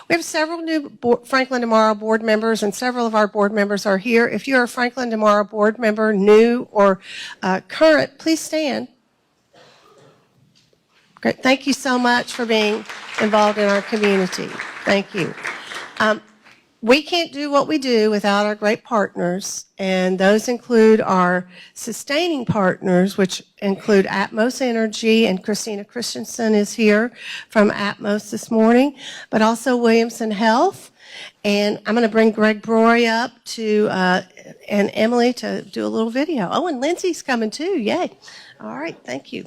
We have several new Franklin Tomorrow board members, and several of our board members are here. If you're a Franklin Tomorrow board member, new or current, please stand. Great. Thank you so much for being involved in our community. Thank you. We can't do what we do without our great partners, and those include our sustaining partners, which include Atmos Energy, and Christina Christensen is here from Atmos this morning, but also Williamson Health. And I'm going to bring Greg Broy up and Emily to do a little video. Oh, and Lindsay's coming too. Yay. All right. Thank you.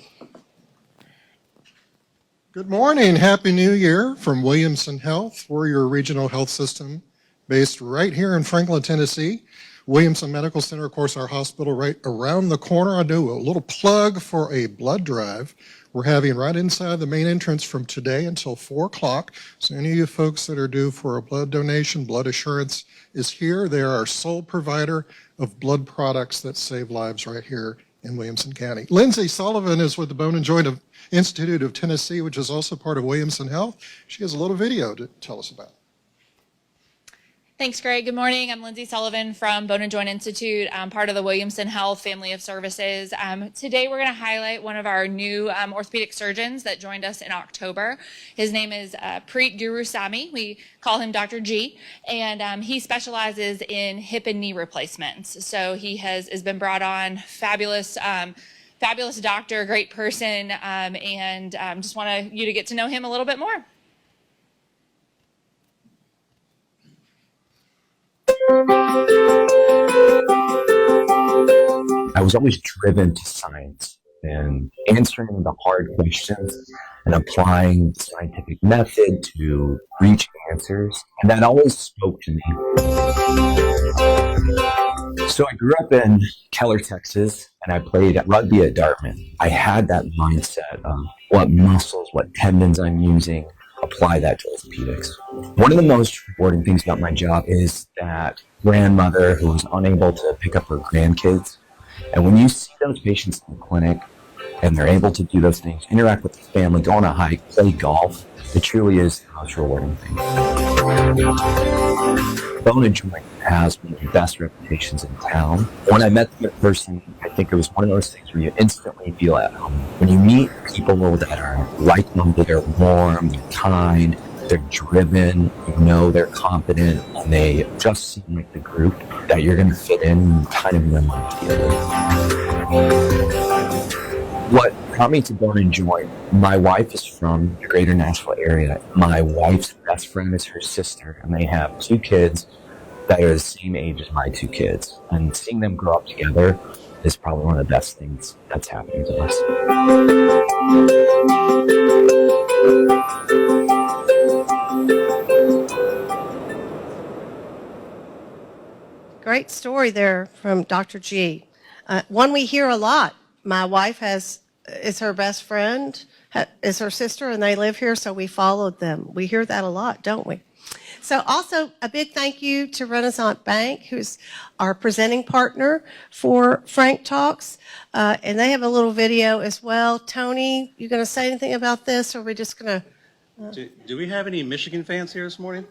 Good morning. Happy New Year from Williamson Health. We're your regional health system based right here in Franklin, Tennessee. Williamson Medical Center, of course, our hospital right around the corner. I do a little plug for a blood drive we're having right inside the main entrance from today until 4 o'clock. So any of you folks that are due for a blood donation, Blood Assurance is here. They are our sole provider of blood products that save lives right here in Williamson County. Lindsay Sullivan is with the Bone and Joint Institute of Tennessee, which is also part of Williamson Health. She has a little video to tell us about. Thanks, Greg. Good morning. I'm Lindsay Sullivan from Bone and Joint Institute. I'm part of the Williamson Health family of services. Today, we're going to highlight one of our new orthopedic surgeons that joined us in October. His name is Preet Gurusamy. We call him Dr. G, and he specializes in hip and knee replacements. So he has been brought on, fabulous doctor, great person, and just want you to get to know him a little bit more. I was always driven to science and answering the hard questions and applying the scientific method to reach answers, and that always spoke to me. So I grew up in Keller, Texas, and I played rugby at Dartmouth. I had that mindset of what muscles, what tendons I'm using, apply that to orthopedics. One of the most rewarding things about my job is that grandmother who was unable to pick up her grandkids. And when you see those patients in the clinic and they're able to do those things, interact with the family, go on a hike, play golf, it truly is the most rewarding thing. Bone and Joint has one of the best reputations in town. When I met them in person, I think it was one of those things where you instantly feel at home. When you meet people that are like-minded, they're warm, they're kind, they're driven, you know they're competent, and they just seem like the group that you're going to fit in and kind of in line together. What brought me to Bone and Joint, my wife is from the greater Nashville area. My wife's best friend is her sister, and they have 2 kids that are the same age as my 2 kids. And seeing them grow up together is probably one of the best things that's happening to us. Great story there from Dr. G. One we hear a lot. My wife is her best friend, is her sister, and they live here, so we followed them. We hear that a lot, don't we? So also a big thank you to Renaissance Bank, who's our presenting partner for Frank Talks, and they have a little video as well. Tony, you going to say anything about this, or are we just going to... Do we have any Michigan fans here this morning?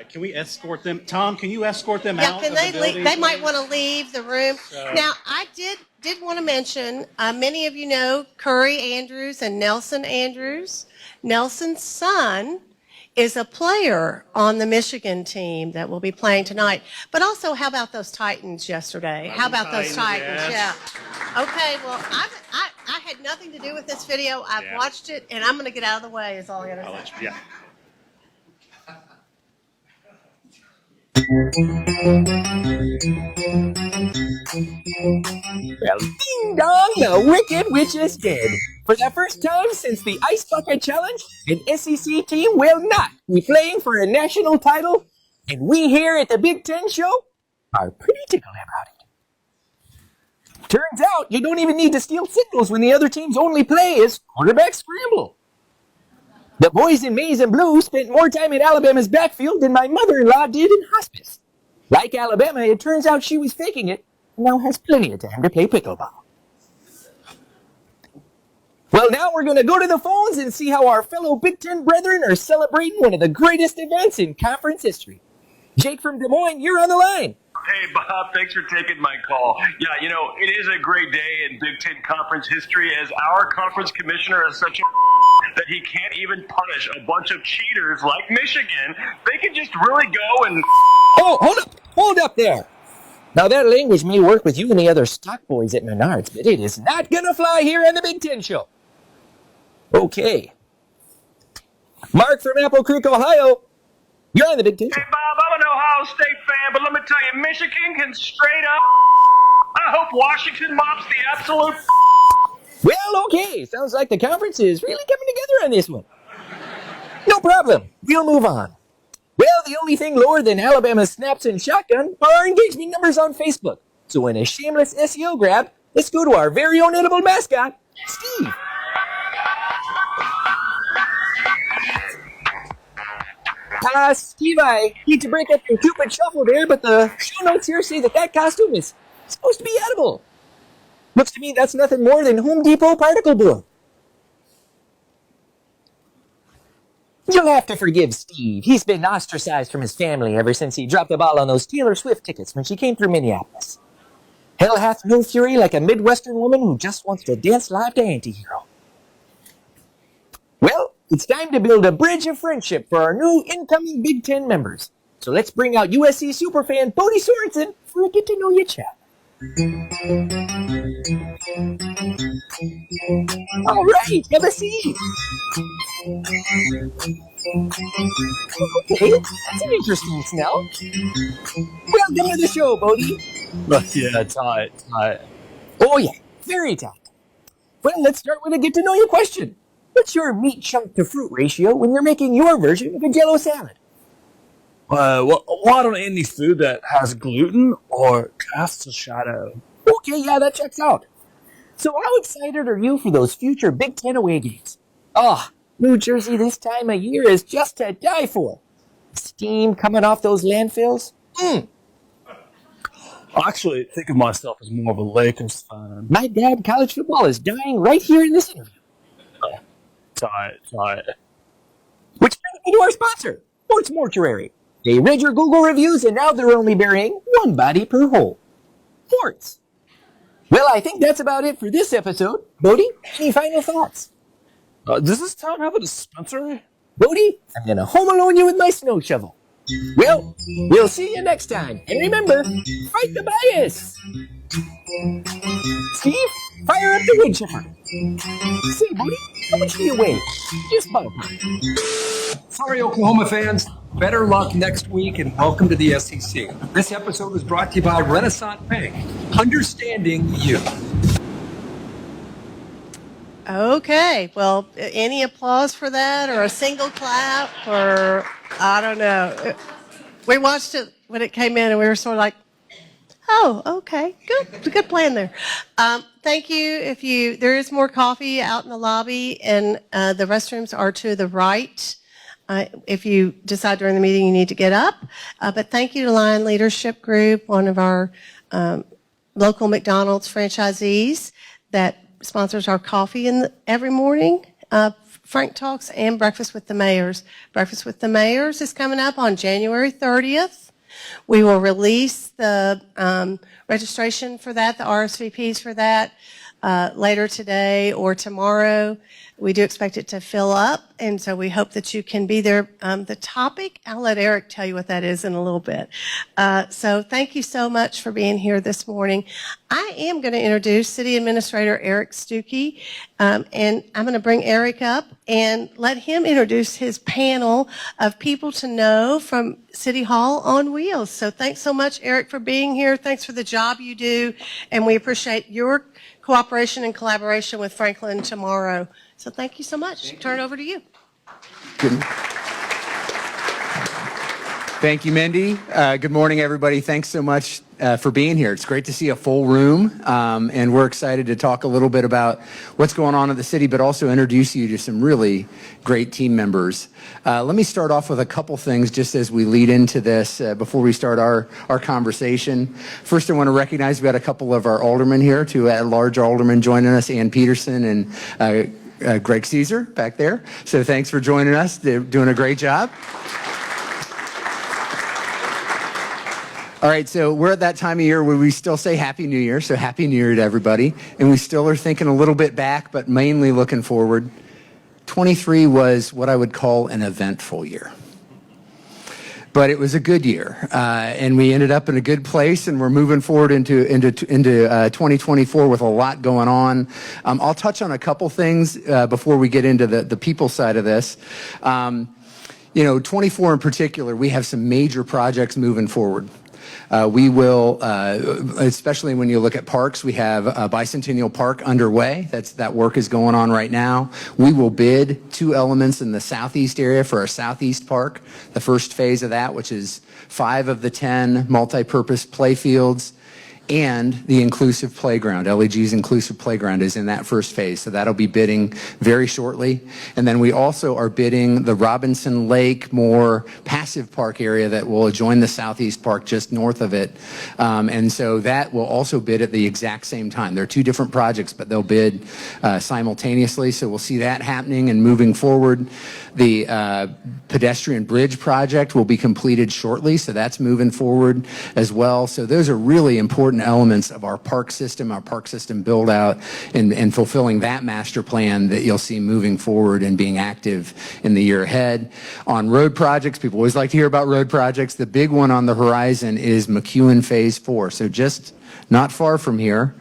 Can we escort them? Tom, can you escort them out? Can they leave? They might want to leave the room. Now, I did want to mention, many of you know Curry Andrews and Nelson Andrews. Nelson's son is a player on the Michigan team that will be playing tonight. But also, how about those Titans yesterday? How about those Titans? Yes. Yeah. Okay, well, I had nothing to do with this video. I've watched it, and I'm going to get out of the way is all I got to say. Yeah. Well, ding dong, the Wicked Witch is dead. For the first time since the Ice Bucket Challenge, an SEC team will not be playing for a national title, and we here at the Big Ten Show are pretty tickled about it. Turns out you don't even need to steal signals when the other team's only play is quarterback scramble. The boys in maize and blue spent more time in Alabama's backfield than my mother-in-law did in hospice. Like Alabama, it turns out she was faking it and now has plenty of time to play pickleball. Well, now we're going to go to the phones and see how our fellow Big Ten brethren are celebrating one of the greatest events in conference history. Jake from Des Moines, you're on the line. Hey, Bob, thanks for taking my call. Yeah, you know, it is a great day in Big Ten Conference history as our conference commissioner is such a that he can't even punish a bunch of cheaters like Michigan. They can just really go and... Oh, hold up there. Now, that language may work with you and the other stock boys at Menards, but it is not going to fly here on the Big Ten Show. Okay. Mark from Apple Creek, Ohio. You're on the Big Ten Show. Hey, Bob, I'm an Ohio State fan, but let me tell you, Michigan can straight up... I hope Washington mops the absolute... Well, okay. Sounds like the conference is really coming together on this one. No problem. We'll move on. Well, the only thing lower than Alabama's snaps and shotgun are our engagement numbers on Facebook. So in a shameless SEO grab, let's go to our very own edible mascot, Steve. Steve, I hate to break up your Cupid shuffle there, but the show notes here say that costume is supposed to be edible. Looks to me that's nothing more than Home Depot particle board. You'll have to forgive Steve. He's been ostracized from his family ever since he dropped the ball on those Taylor Swift tickets when she came through Minneapolis. Hell hath no fury like a Midwestern woman who just wants to dance live to Antihero. Well, it's time to build a bridge of friendship for our new incoming Big Ten members. So let's bring out USC superfan Bodie Sorensen for a get-to-know-you chat. All right, have a seat. Okay, that's an interesting smell. Welcome to the show, Bodie. Yeah, tight. Oh yeah, very tight. Well, let's start with a get-to-know-you question. What's your meat chunk to fruit ratio when you're making your version of a Jell-O salad? Well, I don't eat any food that has gluten or casts a shadow. Okay, yeah, that checks out. So how excited are you for those future Big Ten away games? Oh, New Jersey this time of year is just to die for. Steam coming off those landfills? I actually think of myself as more of a Lakers fan. My dad, college football is dying right here in this interview. Tight. Which brings me to our sponsor, Sports Mortuary. They read your Google reviews and now they're only burying one body per hole. Forts. Well, I think that's about it for this episode. Bodie, any final thoughts? Does this town have a dispensary? Bodie, I'm gonna home alone you with my snow shovel. Well, we'll see you next time. And remember, fight the bias. Steve, fire up the wood chipper. Say, Bodie, how much do you weigh? Just ballpark. Sorry, Oklahoma fans. Better luck next week and welcome to the SEC. This episode was brought to you by Renaissance Bank. Understanding you. Okay, well, any applause for that or a single clap or I don't know. We watched it when it came in and we were sort of like, oh, okay, good plan there. Thank you. There is more coffee out in the lobby and the restrooms are to the right. If you decide during the meeting you need to get up. But thank you to Lion Leadership Group, one of our local McDonald's franchisees that sponsors our coffee every morning, Frank Talks and Breakfast with the Mayors. Breakfast with the Mayors is coming up on January 30th. We will release the registration for that, the RSVPs for that, later today or tomorrow. We do expect it to fill up, and so we hope that you can be there. The topic, I'll let Eric tell you what that is in a little bit. So thank you so much for being here this morning. I am going to introduce City Administrator Eric Stuckey, and I'm going to bring Eric up and let him introduce his panel of people to know from City Hall on Wheels. So thanks so much, Eric, for being here. Thanks for the job you do, and we appreciate your cooperation and collaboration with Franklin tomorrow. So thank you so much. Turn it over to you. Thank you, Mindy. Good morning, everybody. Thanks so much for being here. It's great to see a full room, and we're excited to talk a little bit about what's going on in the city, but also introduce you to some really great team members. Let me start off with a couple things just as we lead into this before we start our conversation. First, I want to recognize we got a couple of our aldermen here, two at-large aldermen joining us, Ann Peterson and Greg Caesar back there. So thanks for joining us. They're doing a great job. All right, so we're at that time of year where we still say Happy New Year, so Happy New Year to everybody. And we still are thinking a little bit back, but mainly looking forward. 23 was what I would call an eventful year. But it was a good year, and we ended up in a good place, and we're moving forward into 2024 with a lot going on. I'll touch on a couple things before we get into the people side of this. 24 in particular, we have some major projects moving forward. We will, especially when you look at parks, we have Bicentennial Park underway. That work is going on right now. We will bid 2 elements in the southeast area for our southeast park. The first phase of that, which is 5 of the 10 multi-purpose play fields, and the inclusive playground. LEG's inclusive playground is in that first phase, so that'll be bidding very shortly. And then we also are bidding the Robinson Lake more passive park area that will adjoin the southeast park just north of it. And so that will also bid at the exact same time. They're 2 different projects, but they'll bid simultaneously, so we'll see that happening and moving forward. The pedestrian bridge project will be completed shortly, so that's moving forward as well. So those are really important elements of our park system build out, and fulfilling that master plan that you'll see moving forward and being active in the year ahead. On road projects, people always like to hear about road projects. The big one on the horizon is McEwen Phase 4. So just not far from here,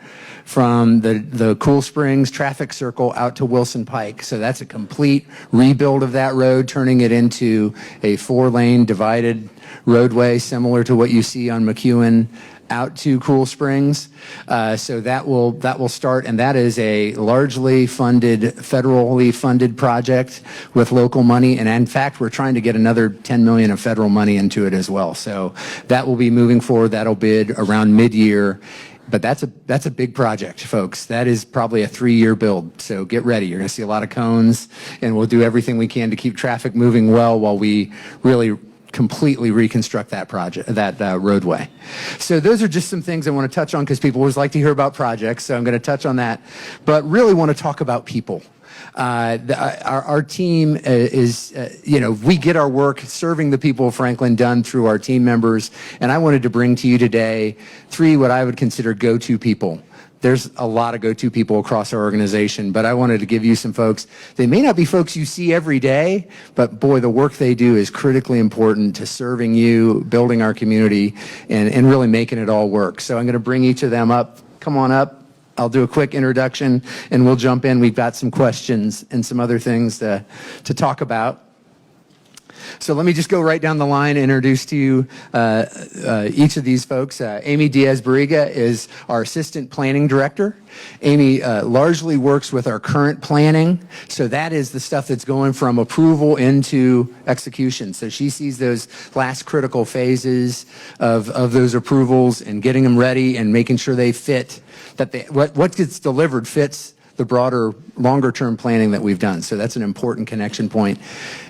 from the Cool Springs traffic circle out to Wilson Pike. So that's a complete rebuild of that road, turning it into a 4-lane divided roadway similar to what you see on McEwen out to Cool Springs. So that will start, and that is a largely federally funded project with local money. And in fact, we're trying to get another $10 million of federal money into it as well. So that will be moving forward. That'll bid around mid-year. But that's a big project, folks. That is probably a 3-year build. So get ready. You're going to see a lot of cones, and we'll do everything we can to keep traffic moving well while we really completely reconstruct that roadway. So those are just some things I want to touch on, because people always like to hear about projects. So I'm going to touch on that, but really want to talk about people. Our team is, we get our work serving the people of Franklin done through our team members. And I wanted to bring to you today 3 what I would consider go-to people. There's a lot of go-to people across our organization, but I wanted to give you some folks. They may not be folks you see every day, but boy, the work they do is critically important to serving you, building our community, and really making it all work. So I'm going to bring each of them up. Come on up. I'll do a quick introduction, and we'll jump in. We've got some questions and some other things to talk about. So let me just go right down the line and introduce to you each of these folks. Amy Diaz-Barriga is our Assistant Planning Director. Amy largely works with our current planning, so that is the stuff that's going from approval into execution. So she sees those last critical phases of those approvals and getting them ready and making sure they fit, that what gets delivered fits the broader, longer-term planning that we've done. So that's an important connection point.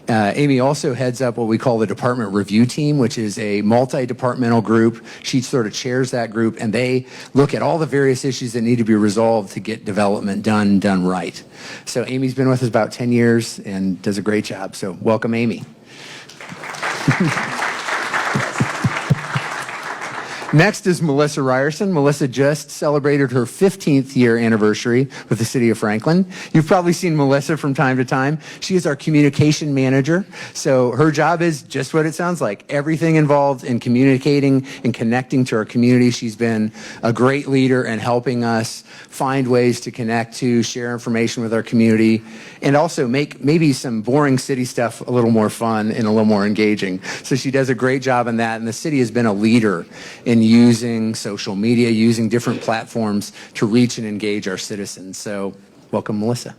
Amy also heads up what we call the Department Review Team, which is a multi-departmental group. She sort of chairs that group, and they look at all the various issues that need to be resolved to get development done right. So Amy's been with us about 10 years and does a great job. So welcome, Amy. Next is Melissa Ryerson. Melissa just celebrated her 15th year anniversary with the City of Franklin. You've probably seen Melissa from time to time. She is our communication manager. So her job is just what it sounds like, everything involved in communicating and connecting to our community. She's been a great leader in helping us find ways to connect to, share information with our community, and also make maybe some boring city stuff a little more fun and a little more engaging. So she does a great job in that, and the city has been a leader in using social media, using different platforms to reach and engage our citizens. So welcome, Melissa.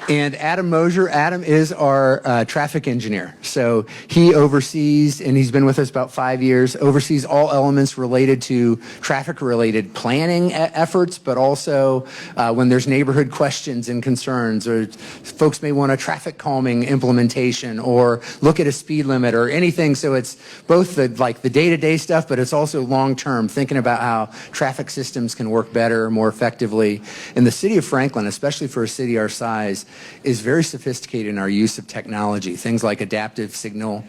And Adam Mosier. Adam is our traffic engineer. So he oversees, and he's been with us about 5 years, oversees all elements related to traffic-related planning efforts, but also when there's neighborhood questions and concerns, or folks may want a traffic calming implementation, or look at a speed limit, or anything. So it's both the day-to-day stuff, but it's also long-term, thinking about how traffic systems can work better, more effectively. And the city of Franklin, especially for a city our size, is very sophisticated in our use of technology, things like adaptive signal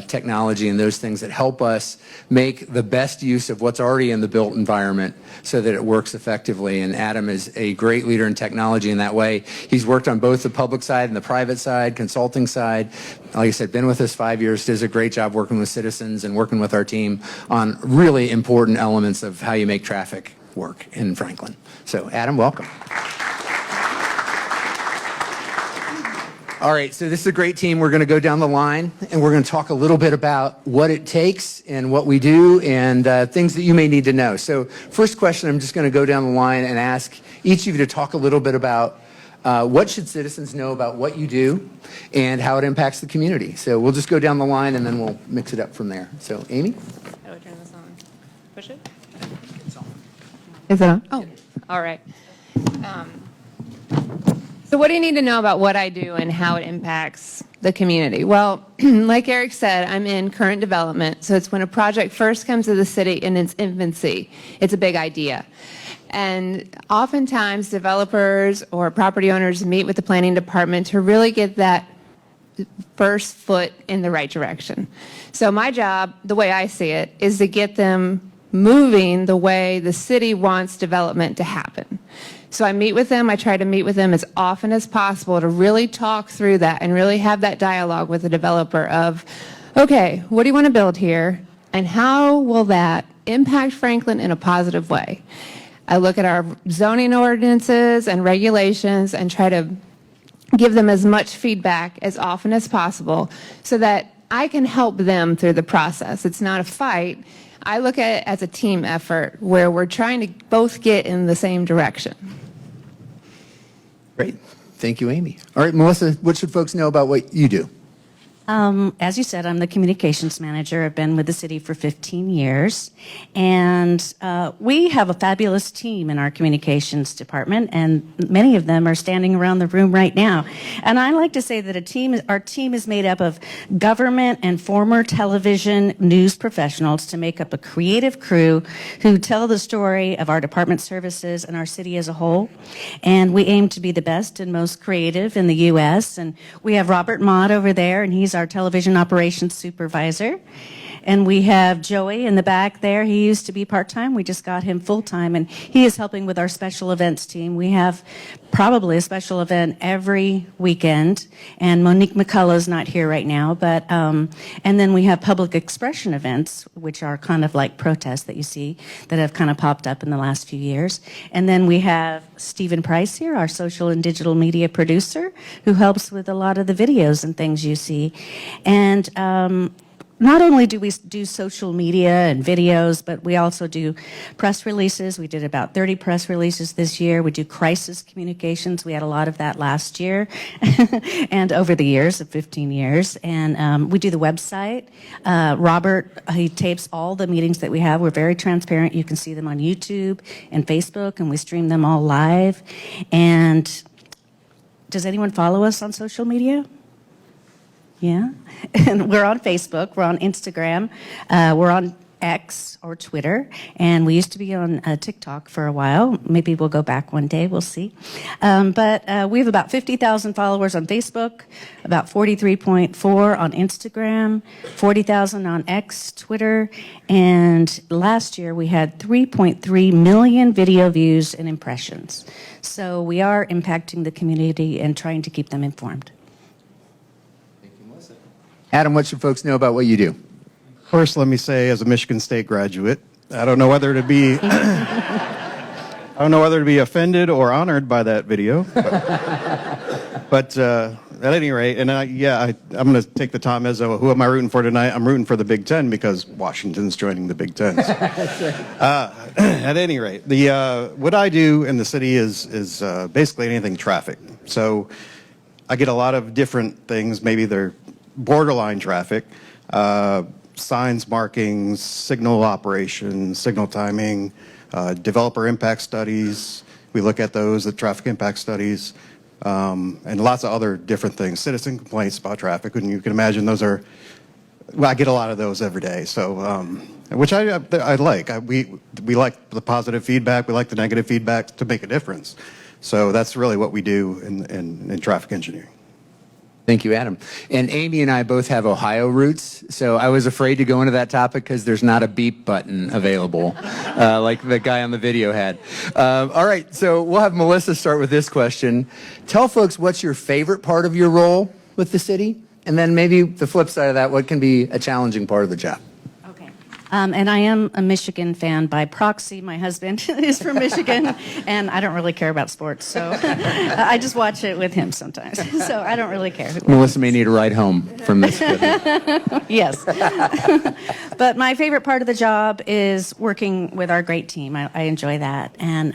technology and those things that help us make the best use of what's already in the built environment so that it works effectively. And Adam is a great leader in technology in that way. He's worked on both the public side and the private side, consulting side. Like I said, been with us 5 years, does a great job working with citizens and working with our team on really important elements of how you make traffic work in Franklin. So Adam, welcome. All right, so this is a great team. We're going to go down the line, and we're going to talk a little bit about what it takes and what we do and things that you may need to know. So first question, I'm just going to go down the line and ask each of you to talk a little bit about what should citizens know about what you do and how it impacts the community. So we'll just go down the line, and then we'll mix it up from there. So Amy? How do I turn this on? Push it? It's on. Is it on? Oh, all right. So what do you need to know about what I do and how it impacts the community? Well, like Eric said, I'm in current development. So it's when a project first comes to the city in its infancy. It's a big idea. And oftentimes developers or property owners meet with the planning department to really get that first foot in the right direction. So my job, the way I see it, is to get them moving the way the city wants development to happen. So I meet with them. I try to meet with them as often as possible to really talk through that and really have that dialogue with the developer of, okay, what do you want to build here? And how will that impact Franklin in a positive way? I look at our zoning ordinances and regulations and try to give them as much feedback as often as possible so that I can help them through the process. It's not a fight. I look at it as a team effort where we're trying to both get in the same direction. Great. Thank you, Amy. All right, Melissa, what should folks know about what you do? As you said, I'm the communications manager. I've been with the city for 15 years. And we have a fabulous team in our communications department, and many of them are standing around the room right now. And I like to say that our team is made up of government and former television news professionals to make up a creative crew who tell the story of our department services and our city as a whole. And we aim to be the best and most creative in the U.S. And we have Robert Mott over there, and he's our television operations supervisor. And we have Joey in the back there. He used to be part-time. We just got him full-time, and he is helping with our special events team. We have probably a special event every weekend, and Monique McCullough is not here right now, but and then we have public expression events, which are kind of like protests that you see that have kind of popped up in the last few years. And then we have Stephen Price here, our social and digital media producer, who helps with a lot of the videos and things you see. And not only do we do social media and videos, but we also do press releases. We did about 30 press releases this year. We do crisis communications. We had a lot of that last year and over the years of 15 years. And we do the website. Robert, he tapes all the meetings that we have. We're very transparent. You can see them on YouTube and Facebook, and we stream them all live. And does anyone follow us on social media? Yeah, and we're on Facebook, we're on Instagram, we're on X or Twitter, and we used to be on TikTok for a while. Maybe we'll go back one day, we'll see. But we have about 50,000 followers on Facebook, about 43.4 on Instagram, 40,000 on X, Twitter, and last year we had 3.3 million video views and impressions. So we are impacting the community and trying to keep them informed. Adam, what should folks know about what you do? First, let me say, as a Michigan State graduate, I don't know whether to be offended or honored by that video. But at any rate, and I'm going to take the Tom Izzo. Who am I rooting for tonight? I'm rooting for the Big Ten because Washington's joining the Big Ten. At any rate, what I do in the city is basically anything traffic. So I get a lot of different things. Maybe they're borderline traffic, signs, markings, signal operations, signal timing, developer impact studies. We look at those, the traffic impact studies, and lots of other different things. Citizen complaints about traffic, and you can imagine those are, well, I get a lot of those every day. So, which I like. We like the positive feedback. We like the negative feedback to make a difference. So that's really what we do in traffic engineering. Thank you, Adam. And Amy and I both have Ohio roots, so I was afraid to go into that topic because there's not a beep button available, like the guy on the video had. All right, so we'll have Melissa start with this question. Tell folks what's your favorite part of your role with the city, and then maybe the flip side of that, what can be a challenging part of the job? And I am a Michigan fan by proxy. My husband is from Michigan, and I don't really care about sports, so I just watch it with him sometimes. So I don't really care. Melissa may need a ride home from this. Yes. But my favorite part of the job is working with our great team. I enjoy that. And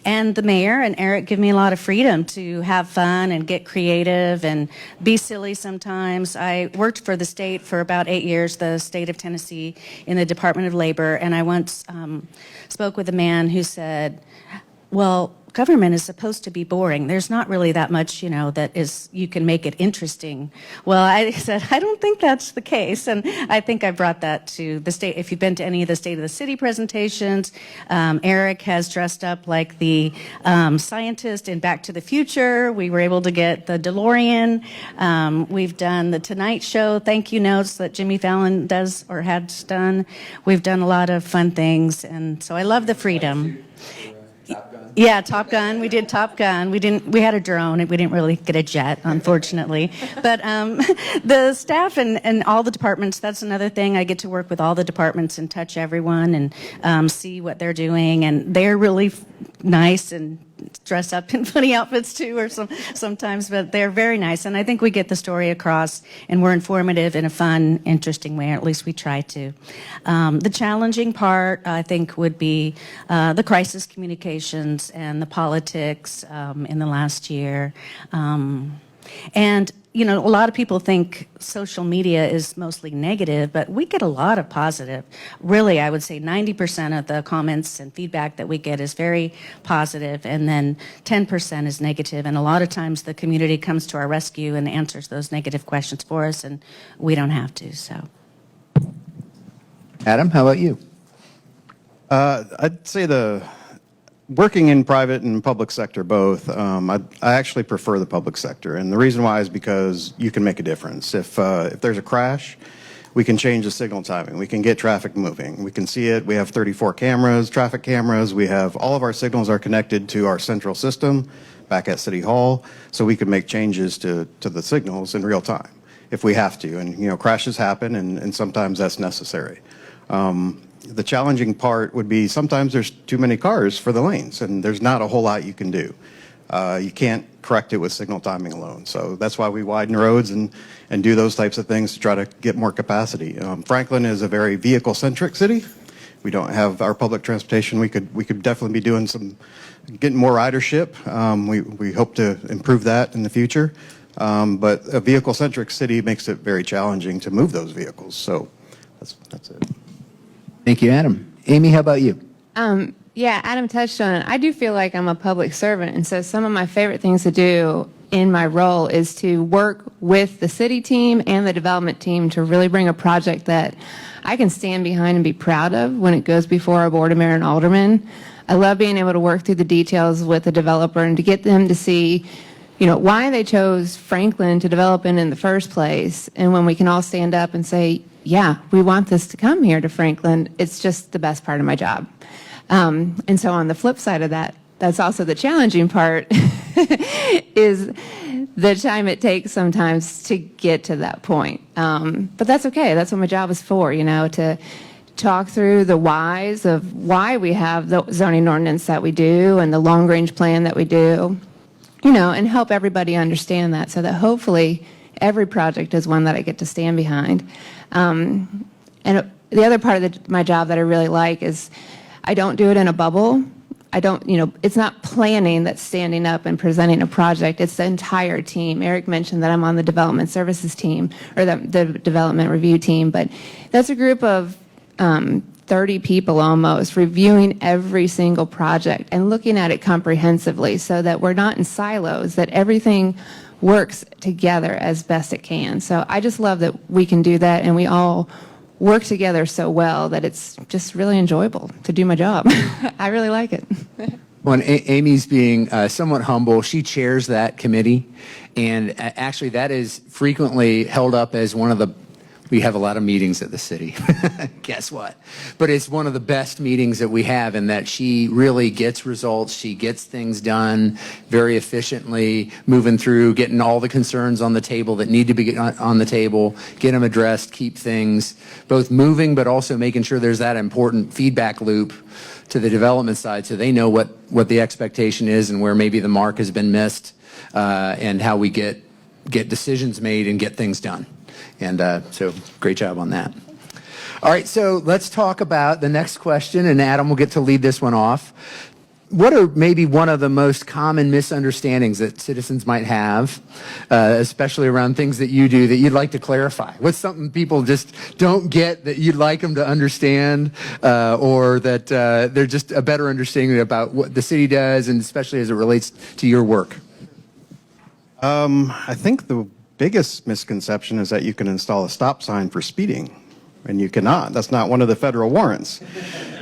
the mayor and Eric give me a lot of freedom to have fun and get creative and be silly sometimes. I worked for the state for about 8 years, the state of Tennessee, in the Department of Labor, and I once spoke with a man who said, well, government is supposed to be boring. There's not really that much, that is, you can make it interesting. Well, I said, I don't think that's the case, and I think I brought that to the state. If you've been to any of the State of the City presentations, Eric has dressed up like the scientist in Back to the Future. We were able to get the DeLorean. We've done the Tonight Show thank you notes that Jimmy Fallon does or has done. We've done a lot of fun things, and so I love the freedom. Yeah, Top Gun. We did Top Gun. We had a drone. We didn't really get a jet, unfortunately. But the staff and all the departments, that's another thing. I get to work with all the departments and touch everyone and see what they're doing. And they're really nice and dress up in funny outfits too, or sometimes, but they're very nice. And I think we get the story across, and we're informative in a fun, interesting way, or at least we try to. The challenging part, I think, would be the crisis communications and the politics in the last year. And a lot of people think social media is mostly negative, but we get a lot of positive. Really, I would say 90% of the comments and feedback that we get is very positive, and then 10% is negative. And a lot of times the community comes to our rescue and answers those negative questions for us, and we don't have to, so. Adam, how about you? I'd say working in private and public sector both, I actually prefer the public sector. And the reason why is because you can make a difference. If there's a crash, we can change the signal timing. We can get traffic moving. We can see it. We have 34 cameras, traffic cameras. We have all of our signals are connected to our central system back at City Hall. So we can make changes to the signals in real time if we have to. And, crashes happen, and sometimes that's necessary. The challenging part would be sometimes there's too many cars for the lanes, and there's not a whole lot you can do. You can't correct it with signal timing alone. So that's why we widen roads and do those types of things to try to get more capacity. Franklin is a very vehicle-centric city. We don't have our public transportation. We could definitely be doing getting more ridership. We hope to improve that in the future. But a vehicle-centric city makes it very challenging to move those vehicles. So that's it. Thank you, Adam. Amy, how about you? Yeah, Adam touched on it. I do feel like I'm a public servant, and so some of my favorite things to do in my role is to work with the city team and the development team to really bring a project that I can stand behind and be proud of when it goes before our board of mayor and aldermen. I love being able to work through the details with the developer and to get them to see why they chose Franklin to develop in the first place. And when we can all stand up and say, yeah, we want this to come here to Franklin, it's just the best part of my job. And so on the flip side of that, that's also the challenging part, is the time it takes sometimes to get to that point. But that's okay. That's what my job is for, to talk through the whys of why we have the zoning ordinance that we do and the long-range plan that we do, and help everybody understand that so that hopefully every project is one that I get to stand behind. And the other part of my job that I really like is I don't do it in a bubble. I don't, it's not planning that's standing up and presenting a project. It's the entire team. Eric mentioned that I'm on the development services team, or the development review team, but that's a group of 30 people almost reviewing every single project and looking at it comprehensively so that we're not in silos, that everything works together as best it can. So I just love that we can do that, and we all work together so well that it's just really enjoyable to do my job. I really like it. Well, and Amy's being somewhat humble. She chairs that committee, and actually that is frequently held up as one of the, we have a lot of meetings at the city. Guess what? But it's one of the best meetings that we have, in that she really gets results. She gets things done very efficiently, moving through, getting all the concerns on the table that need to be on the table, get them addressed, keep things both moving, but also making sure there's that important feedback loop to the development side, so they know what the expectation is and where maybe the mark has been missed, and how we get decisions made and get things done. And so great job on that. All right, so let's talk about the next question, and Adam will get to lead this one off. What are maybe one of the most common misunderstandings that citizens might have, especially around things that you do, that you'd like to clarify? What's something people just don't get that you'd like them to understand, or that they're just a better understanding about what the city does, and especially as it relates to your work? I think the biggest misconception is that you can install a stop sign for speeding, and you cannot. That's not one of the federal warrants.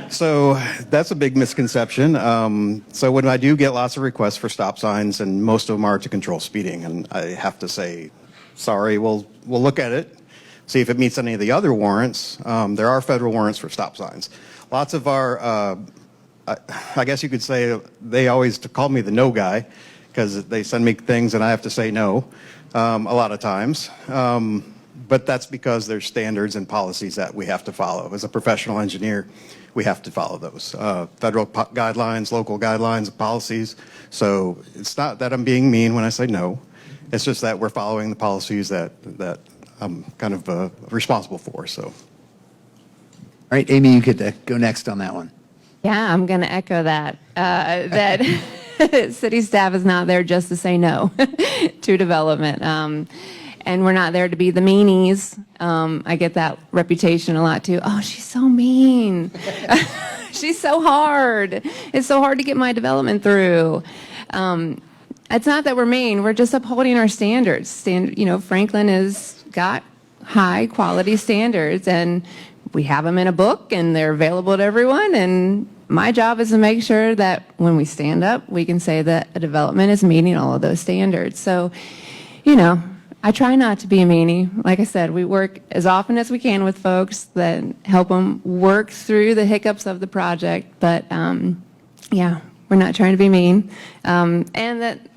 So that's a big misconception. So when I do get lots of requests for stop signs, and most of them are to control speeding, and I have to say, sorry, we'll look at it, see if it meets any of the other warrants. There are federal warrants for stop signs. Lots of our, I guess you could say, they always call me the no guy, because they send me things and I have to say no. A lot of times, but that's because there's standards and policies that we have to follow. As a professional engineer, we have to follow those federal guidelines, local guidelines, policies. So it's not that I'm being mean when I say no. It's just that we're following the policies that I'm kind of responsible for. So, all right, Amy, you could go next on that one. Yeah, I'm going to echo that. That city staff is not there just to say no to development. And we're not there to be the meanies. I get that reputation a lot too. Oh, she's so mean. She's so hard. It's so hard to get my development through. It's not that we're mean. We're just upholding our standards. Franklin has got high quality standards, and we have them in a book, and they're available to everyone. And my job is to make sure that when we stand up, we can say that a development is meeting all of those standards. So, I try not to be a meanie. Like I said, we work as often as we can with folks that help them work through the hiccups of the project. But, yeah, we're not trying to be mean. And that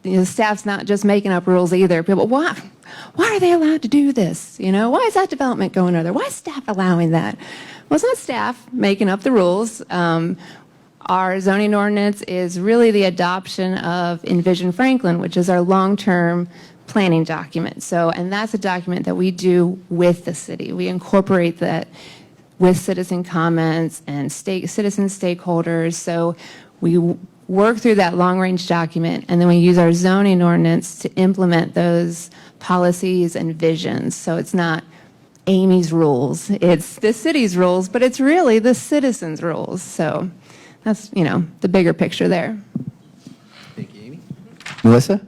the staff's not just making up rules either. People, why are they allowed to do this? Why is that development going over there? Why is staff allowing that? Well, it's not staff making up the rules. Our zoning ordinance is really the adoption of Envision Franklin, which is our long-term planning document. And that's a document that we do with the city. We incorporate that with citizen comments and citizen stakeholders. So we work through that long-range document, and then we use our zoning ordinance to implement those policies and visions. So it's not Amy's rules, it's the city's rules, but it's really the citizens' rules. So that's, the bigger picture there. Thank you, Amy. Melissa?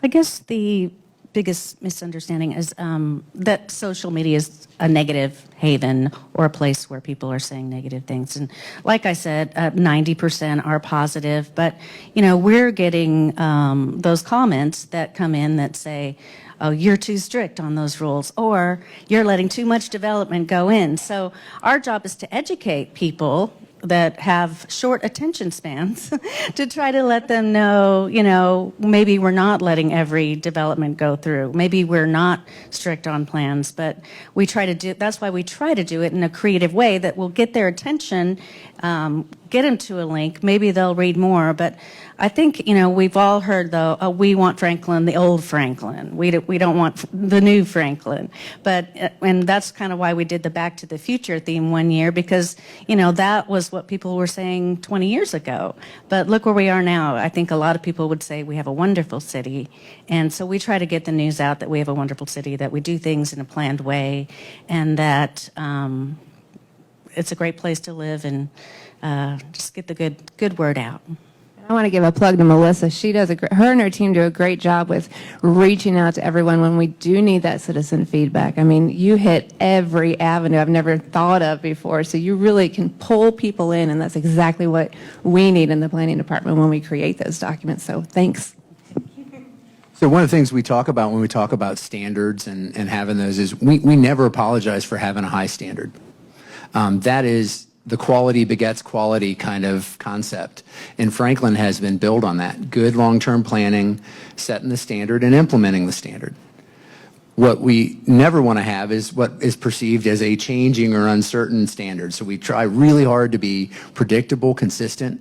I guess the biggest misunderstanding is that social media is a negative haven or a place where people are saying negative things. And like I said, 90% are positive, but we're getting those comments that come in that say, oh, you're too strict on those rules, or you're letting too much development go in. So our job is to educate people that have short attention spans to try to let them know, maybe we're not letting every development go through. Maybe we're not strict on plans, but that's why we try to do it in a creative way that will get their attention, get them to a link. Maybe they'll read more, but I think, you know, we've all heard, though, we want Franklin, the old Franklin. We don't want the new Franklin. But, and that's kind of why we did the Back to the Future theme one year, because, you know, that was what people were saying 20 years ago. But look where we are now. I think a lot of people would say we have a wonderful city. And so we try to get the news out that we have a wonderful city, that we do things in a planned way, and that it's a great place to live, and just get the good word out. I want to give a plug to Melissa. She does her and her team do a great job with reaching out to everyone when we do need that citizen feedback. I mean, you hit every avenue I've never thought of before, so you really can pull people in, and that's exactly what we need in the planning department when we create those documents. So thanks. So one of the things we talk about when we talk about standards and having those is we never apologize for having a high standard. That is the quality begets quality kind of concept. And Franklin has been built on that. Good long-term planning, setting the standard, and implementing the standard. What we never want to have is what is perceived as a changing or uncertain standard. So we try really hard to be predictable, consistent.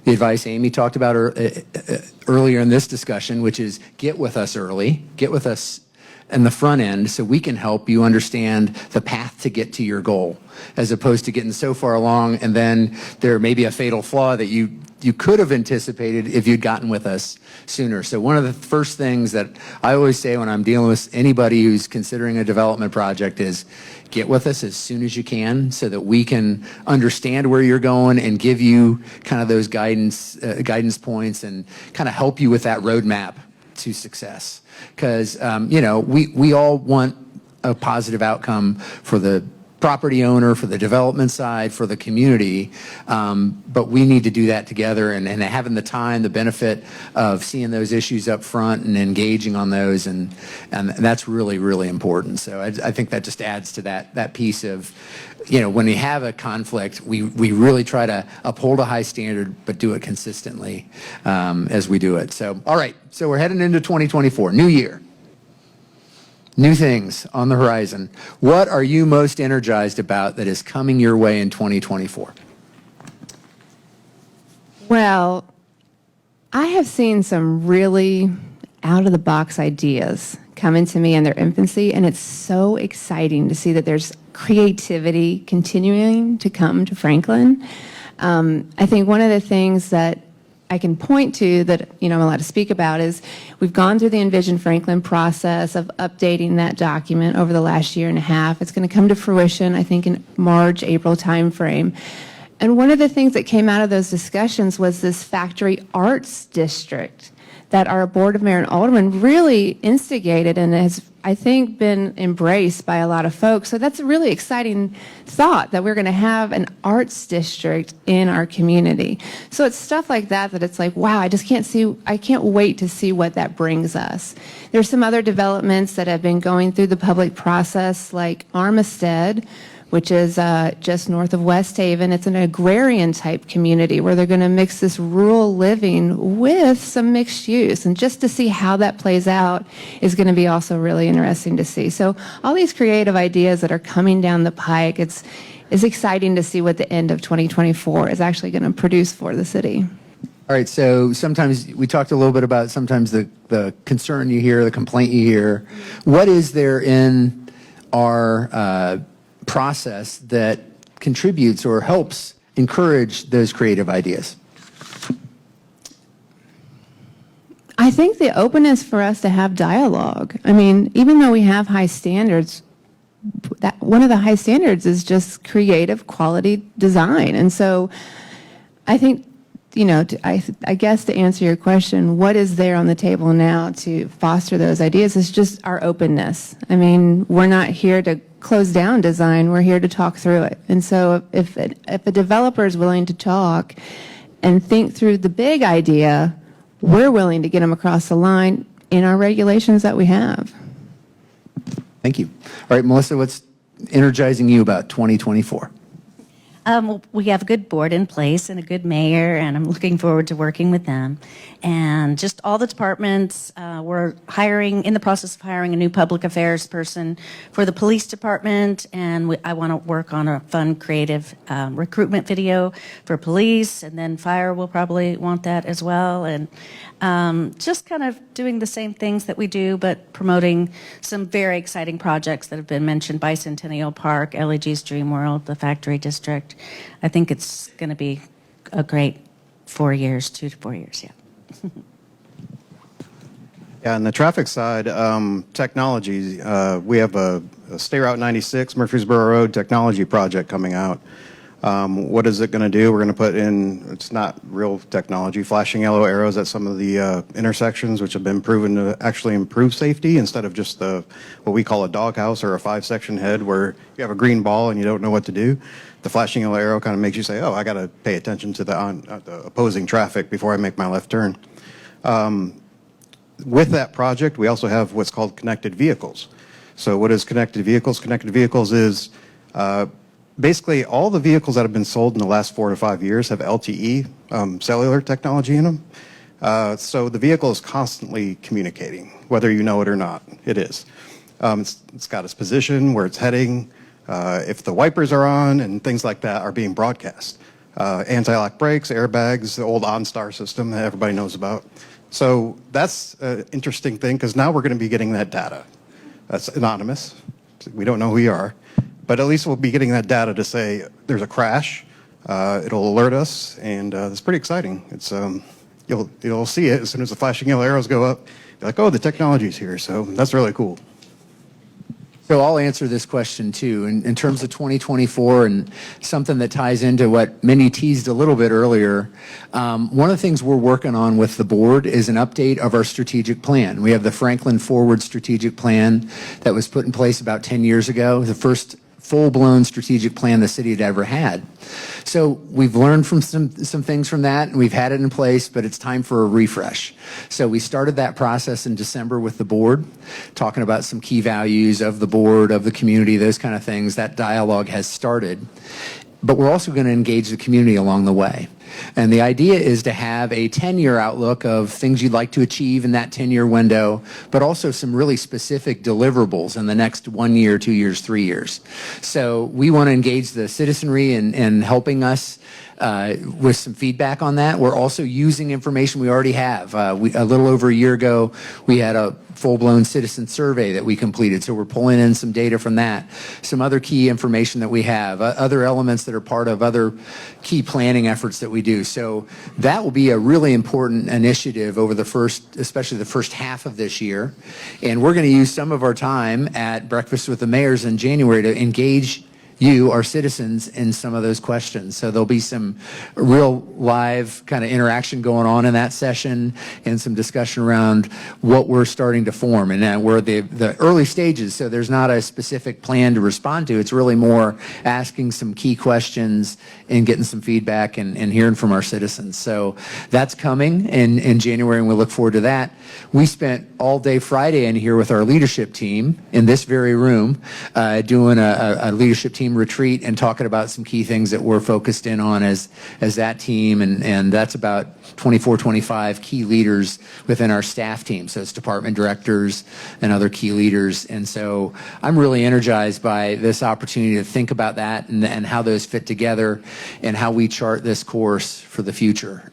The advice Amy talked about earlier in this discussion, which is get with us early, get with us in the front end so we can help you understand the path to get to your goal, as opposed to getting so far along and then there may be a fatal flaw that you could have anticipated if you'd gotten with us sooner. So one of the first things that I always say when I'm dealing with anybody who's considering a development project is get with us as soon as you can so that we can understand where you're going and give you kind of those guidance points and kind of help you with that roadmap to success. Because, you know, we all want a positive outcome for the property owner, for the development side, for the community, but we need to do that together, and having the time, the benefit of seeing those issues up front and engaging on those, and that's really, really important. So I think that just adds to that piece of, you know, when we have a conflict, we really try to uphold a high standard, but do it consistently as we do it. So, all right, so we're heading into 2024, new year. New things on the horizon. What are you most energized about that is coming your way in 2024? Well, I have seen some really out-of-the-box ideas come into me in their infancy, and it's so exciting to see that there's creativity continuing to come to Franklin. I think one of the things that I can point to that, you know, I'm allowed to speak about is we've gone through the Envision Franklin process of updating that document over the last year and a half. It's going to come to fruition, I think, in March, April timeframe. And one of the things that came out of those discussions was this factory arts district that our Board of Mayor and Aldermen really instigated and has, I think, been embraced by a lot of folks. So that's a really exciting thought that we're going to have an arts district in our community. So it's stuff like that it's like, wow, I can't wait to see what that brings us. There's some other developments that have been going through the public process, like Armistead, which is just north of West Haven. It's an agrarian type community where they're going to mix this rural living with some mixed use. And just to see how that plays out is going to be also really interesting to see. So all these creative ideas that are coming down the pike, it's exciting to see what the end of 2024 is actually going to produce for the city. All right, so sometimes we talked a little bit about sometimes the concern you hear, the complaint you hear. What is there in our process that contributes or helps encourage those creative ideas? I think the openness for us to have dialogue. I mean, even though we have high standards, that one of the high standards is just creative quality design. And so I think, you know, I guess to answer your question, what is there on the table now to foster those ideas is just our openness. I mean, we're not here to close down design, we're here to talk through it. And so if a developer is willing to talk and think through the big idea, we're willing to get them across the line in our regulations that we have. Thank you. All right, Melissa, what's energizing you about 2024? We have a good board in place and a good mayor, and I'm looking forward to working with them. And just all the departments, we're in the process of hiring a new public affairs person for the police department, and I want to work on a fun, creative recruitment video for police, and then fire will probably want that as well. And just kind of doing the same things that we do, but promoting some very exciting projects that have been mentioned: Bicentennial Park, LEG's Dream World, the Factory District. I think it's going to be a great 4 years, 2 to 4 years, yeah. Yeah, on the traffic side, technology, we have a State Route 96 Murfreesboro Road technology project coming out. What is it going to do? We're going to put in, it's not real technology, flashing yellow arrows at some of the intersections, which have been proven to actually improve safety instead of just what we call a doghouse or a 5-section head where you have a green ball and you don't know what to do. The flashing yellow arrow kind of makes you say, oh, I got to pay attention to the opposing traffic before I make my left turn. With that project, we also have what's called connected vehicles. So what is connected vehicles? Connected vehicles is basically all the vehicles that have been sold in the last 4 to 5 years have LTE cellular technology in them. So the vehicle is constantly communicating, whether you know it or not. It is. It's got its position, where it's heading, if the wipers are on, and things like that are being broadcast. Anti-lock brakes, airbags, the old OnStar system that everybody knows about. So that's an interesting thing, because now we're going to be getting that data. That's anonymous. We don't know who you are. But at least we'll be getting that data to say there's a crash. It'll alert us, and it's pretty exciting. It's you'll see it as soon as the flashing yellow arrows go up. You're like, oh, the technology's here. So that's really cool. So I'll answer this question too. In terms of 2024 and something that ties into what Mindy teased a little bit earlier, one of the things we're working on with the board is an update of our strategic plan. We have the Franklin Forward Strategic Plan that was put in place about 10 years ago, the first full-blown strategic plan the city had ever had. So we've learned from some things from that, and we've had it in place, but it's time for a refresh. So we started that process in December with the board, talking about some key values of the board, of the community, those kind of things. That dialogue has started. But we're also going to engage the community along the way. And the idea is to have a 10-year outlook of things you'd like to achieve in that 10-year window, but also some really specific deliverables in the next 1 year, 2 years, 3 years. So we want to engage the citizenry in helping us with some feedback on that. We're also using information we already have. A little over a year ago, we had a full-blown citizen survey that we completed, so we're pulling in some data from that. Some other key information that we have, other elements that are part of other key planning efforts that we do. So that will be a really important initiative over especially the first half of this year. And we're going to use some of our time at Breakfast with the Mayors in January to engage you, our citizens, in some of those questions. So there'll be some real live kind of interaction going on in that session and some discussion around what we're starting to form. And we're the early stages, so there's not a specific plan to respond to. It's really more asking some key questions and getting some feedback and hearing from our citizens. So that's coming in January, and we look forward to that. We spent all day Friday in here with our leadership team in this very room doing a leadership team retreat and talking about some key things that we're focused in on as that team, and that's about 24, 25 key leaders within our staff team. So it's department directors and other key leaders. And so I'm really energized by this opportunity to think about that and how those fit together and how we chart this course for the future.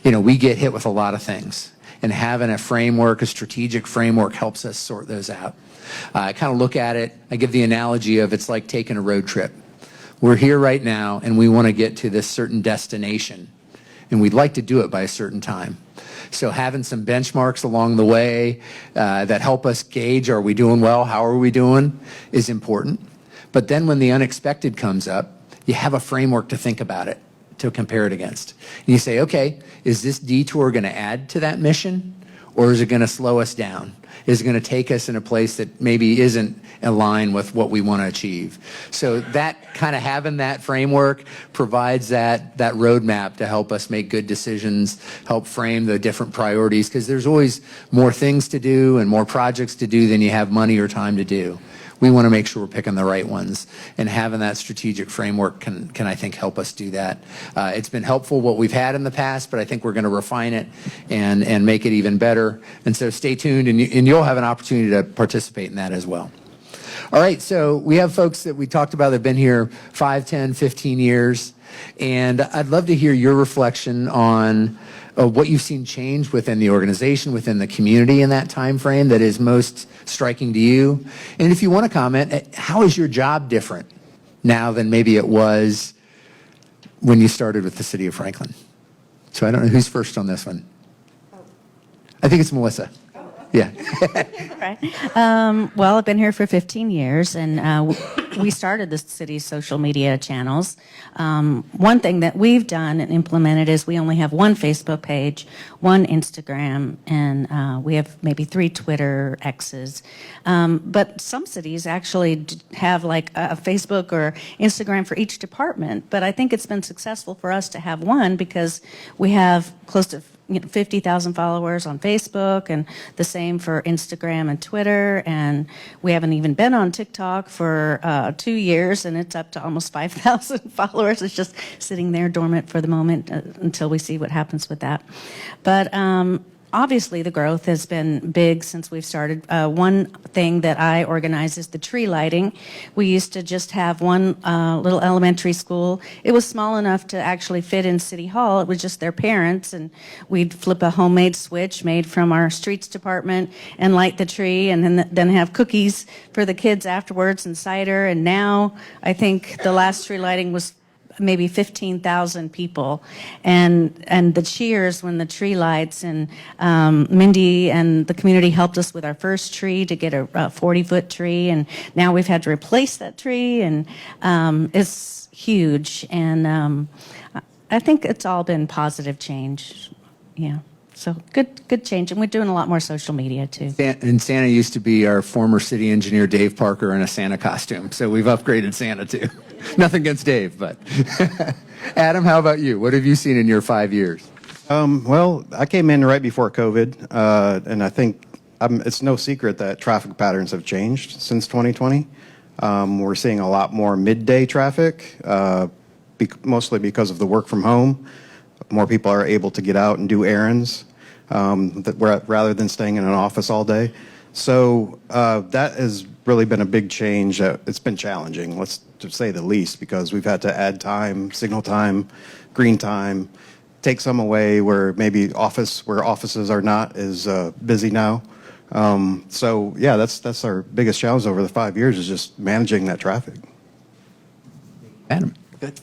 We get hit with a lot of things, and having a framework, a strategic framework, helps us sort those out. I kind of look at it, I give the analogy of it's like taking a road trip. We're here right now, and we want to get to this certain destination, and we'd like to do it by a certain time. So having some benchmarks along the way that help us gauge, are we doing well, how are we doing, is important. But then when the unexpected comes up, you have a framework to think about it, to compare it against. And you say, okay, is this detour going to add to that mission, or is it going to slow us down? is going to take us in a place that maybe isn't in line with what we want to achieve. So that kind of having that framework provides that roadmap to help us make good decisions, help frame the different priorities, because there's always more things to do and more projects to do than you have money or time to do. We want to make sure we're picking the right ones, and having that strategic framework can I think help us do that. It's been helpful what we've had in the past, but I think we're going to refine it and make it even better. And so stay tuned, and you'll have an opportunity to participate in that as well. All right, so we have folks that we talked about that have been here 5, 10, 15 years, and I'd love to hear your reflection on what you've seen change within the organization, within the community in that time frame that is most striking to you. And if you want to comment, how is your job different now than maybe it was when you started with the City of Franklin? So I don't know who's first on this one. I think it's Melissa. Yeah. Right. Well, I've been here for 15 years, and we started the city's social media channels. One thing that we've done and implemented is we only have one Facebook page, one Instagram, and we have maybe 3 Twitter X's. But some cities actually have like a Facebook or Instagram for each department. But I think it's been successful for us to have one because we have close to 50,000 followers on Facebook, and the same for Instagram and Twitter, and we haven't even been on TikTok for 2 years, and it's up to almost 5,000 followers. It's just sitting there dormant for the moment until we see what happens with that. But obviously, the growth has been big since we've started. One thing that I organize is the tree lighting. We used to just have one little elementary school. It was small enough to actually fit in City Hall. It was just their parents, and we'd flip a homemade switch made from our streets department and light the tree, and then have cookies for the kids afterwards and cider. And now I think the last tree lighting was maybe 15,000 people, and the cheers when the tree lights, and Mindy and the community helped us with our first tree to get a 40-foot tree, and now we've had to replace that tree, and it's huge, and I think it's all been positive change. Yeah. So good change, and we're doing a lot more social media too. And Santa used to be our former city engineer, Dave Parker, in a Santa costume. So we've upgraded Santa too. Nothing against Dave, but Adam, how about you? What have you seen in your 5 years? Well, I came in right before COVID, and I think it's no secret that traffic patterns have changed since 2020. We're seeing a lot more midday traffic, mostly because of the work from home. More people are able to get out and do errands rather than staying in an office all day. So that has really been a big change. It's been challenging, let's to say the least, because we've had to add time, signal time, green time, take some away where maybe offices are not as busy now. So yeah, that's our biggest challenge over the 5 years, is just managing that traffic. Adam. Good.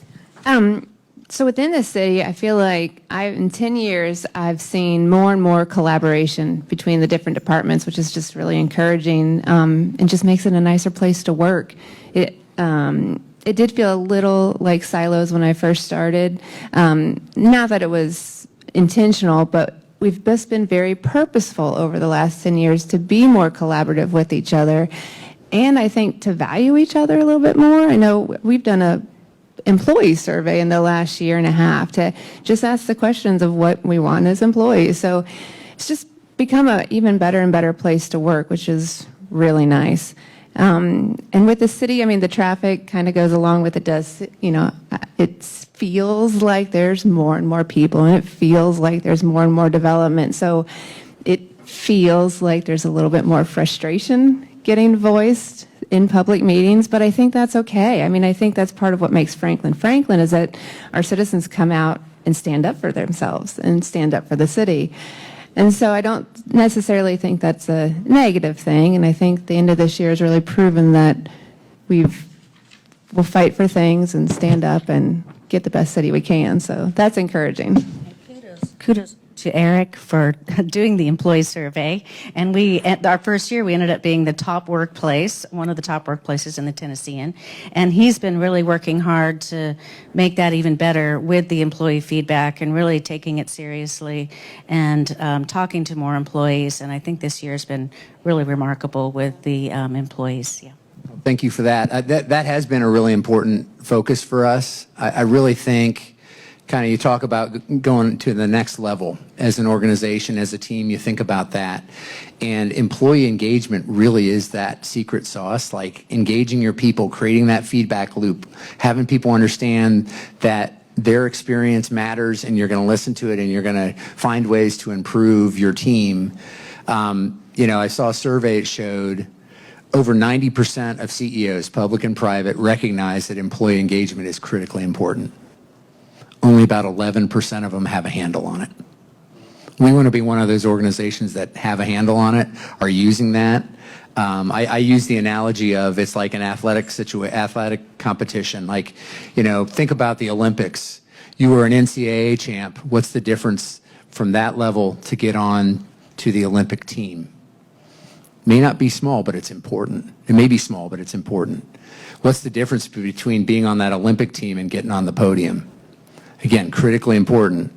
So within the city, I feel like in 10 years, I've seen more and more collaboration between the different departments, which is just really encouraging, and just makes it a nicer place to work. It did feel a little like silos when I first started. Not that it was intentional, but we've just been very purposeful over the last 10 years to be more collaborative with each other, and I think to value each other a little bit more. I know we've done a employee survey in the last year and a half to just ask the questions of what we want as employees. So it's just become an even better and better place to work, which is really nice. And with the city, I mean, the traffic kind of goes along with it. It feels like there's more and more people, and it feels like there's more and more development. So it feels like there's a little bit more frustration getting voiced in public meetings, but I think that's okay. I mean, I think that's part of what makes Franklin Franklin, is that our citizens come out and stand up for themselves and stand up for the city. And so I don't necessarily think that's a negative thing, and I think the end of this year has really proven that we'll fight for things and stand up and get the best city we can. So that's encouraging. Kudos. to Eric for doing the employee survey. And at our first year, we ended up being the top workplace, one of the top workplaces in the Tennessean. And he's been really working hard to make that even better with the employee feedback and really taking it seriously and talking to more employees. And I think this year has been really remarkable with the employees. Yeah. Thank you for that. That has been a really important focus for us. I really think kind of you talk about going to the next level as an organization, as a team, you think about that. And employee engagement really is that secret sauce, like engaging your people, creating that feedback loop, having people understand that their experience matters and you're going to listen to it and you're going to find ways to improve your team. I saw a survey that showed over 90% of CEOs, public and private, recognize that employee engagement is critically important. Only about 11% of them have a handle on it. We want to be one of those organizations that have a handle on it, are using that. I use the analogy of it's like an athletic competition. Like, think about the Olympics. You were an NCAA champ. What's the difference from that level to get on to the Olympic team? May not be small, but it's important. It may be small, but it's important. What's the difference between being on that Olympic team and getting on the podium? Again, critically important.